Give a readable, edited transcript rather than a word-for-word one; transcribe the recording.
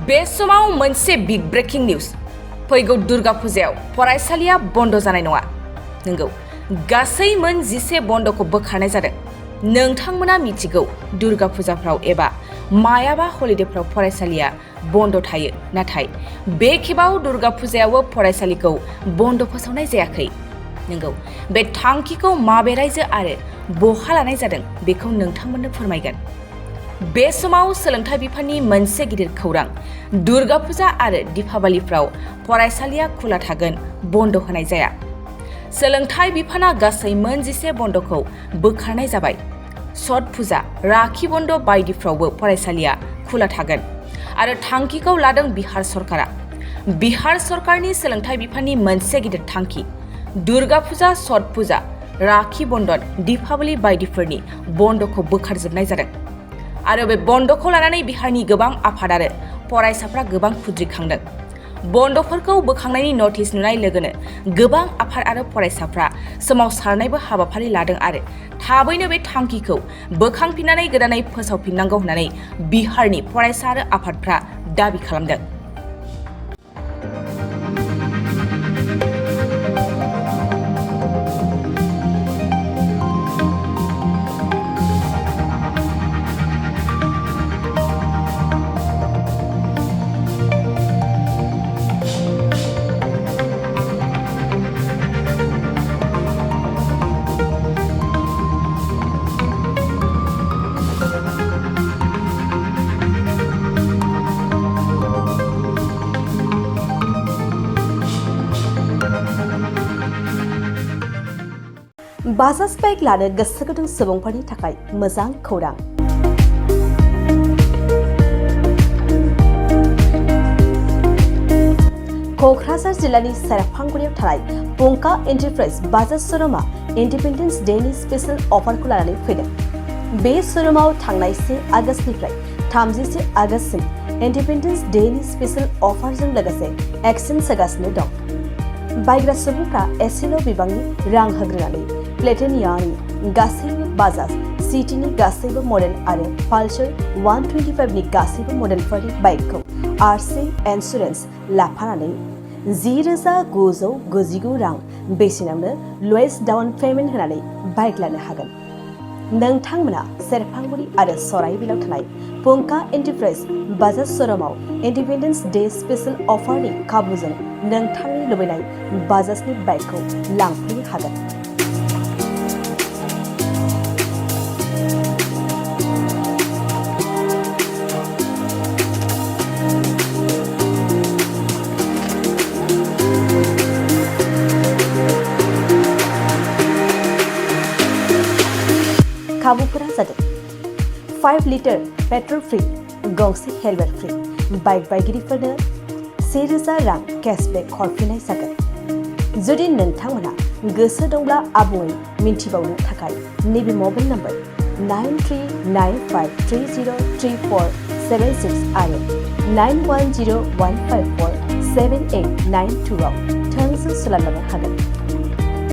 बे समाव मोनसे बिग ब्रेकिं निउज फैगौ दुर्गा फुजायाव फरायसालिया बन्द जानाय नङा। नंगौ, गासै मोन 10 बन्दखौ बोखारनाय जादों। नोंथांमोना मिथिगौ दुर्गा फुजाफ्राव एबा मायाबा हलिडेफ्राव फरायसालिया बन्द थायो, नाथाय बे खेबाव दुर्गा फुजायावबो फरायसालिखौ बन्द फोसावनाय जायाखै। नंगौ, बे थांखिखौ माबे रायजो आरो बहा लानाय जादों बेखौ नोंथांमोननो फोरमायगोन। बे समाव सोलोंथाइ बिफाननि मोनसे गिदिर खौरां, दुर्गा फुजा आरो दीपावलीफ्राव फरायसालिया खुला थागोन, बन्द होनाय जाया। सोलोंथाइ बिफाना गासै मोन 10 बन्दखौ बोखारनाय जाबाय। छठ फुजा, राखि बन्द बायदिफ्रावबो फरायसालिया खुला थागोन आरो थांखिखौ लादों बिहार सरकारा। बिहार सरकारनि सोलोंथाइ बिफाननि मोनसे गिदिर थांखि, दुर्गा फुजा, छठ फुजा, राखि बन्धन, दीपावली बायदिफोरनि बन्दखौ बोखारजोबनाय जादों। आरो बे बन्दखौ लानानै बिहारनि गोबां आफाद आरो फरायसाफ्रा गोबां खुद्रिखांदों। बन्दफोरखौ बोखांनायनि नटिस नुनाय लोगोनो गोबां आफाद आरो फरायसाफ्रा सोमावसारनायबो हाबाफारि लादों आरो थाबैनो बे थांखिखौ बोखांफिननानै गोदानै फोसावफिननांगौ होननानै बिहारनि फरायसा आरो आफादफ्रा दाबि खालामदों। बाजाज बाइक लानो गोसो गुदुं सुबुंफोरनि थाखाय मोजां खौरां। क'क्राझार जिल्लानि सेरफांगुरियाव थानाय पंका एन्टारप्राइज बाजाज श'रुमआ इन्डिपेन्डेन्स डेनि स्पेशल अफारखौ लानानै फैदों। बे श'रुमाव थांनाय 1 आगस्तनिफ्राय 31 आगस्तसिम इन्डिपेन्डेन्स डेनि स्पेशल अफारजों लोगोसे एक्सचेन्ज होगासिनो दं। बायग्रा सुबुंफ्रा एसेल' बिबांनि रां होग्रोनानै प्लेटिनियानि गासैबो बाजाज सिटीनि गासैबो मडेल आरो पालसार 125नि गासैबो मडेलफोरनि बाइकखौ आरसि इन्सुरेन्स लाफानानै 10,999 रां बेसेनावनो लवेस्ट डाउन पेमेन्ट होनानै बाइक लानो हागोन। नोंथांमोना सेरफांगुरि आरो सराइबिलाव थानाय पंका एन्टारप्राइज बाजाज श'रुमाव इन्डिपेन्डेन्स डे स्पेशल अफारनि खाबुजों नोंथांनि लुबैनाय बाजाजनि बाइकखौ लांफैनो हागोन। खाबुफोरा जादों 5 लिटार पेट्रल फ्री, गंसे हेलमेट फ्री, बाइक बायगिरिफोरनो 1,000 रां केशबेक हरफिननाय जागोन। जुदि नोंथांमोना गोसो दंब्ला आबुङै मिन्थिबावनो थाखाय नैबे मबाइल नम्बर 9395303476 आरो 9101547892 आव थोंजों सोलायलांनो हागोन।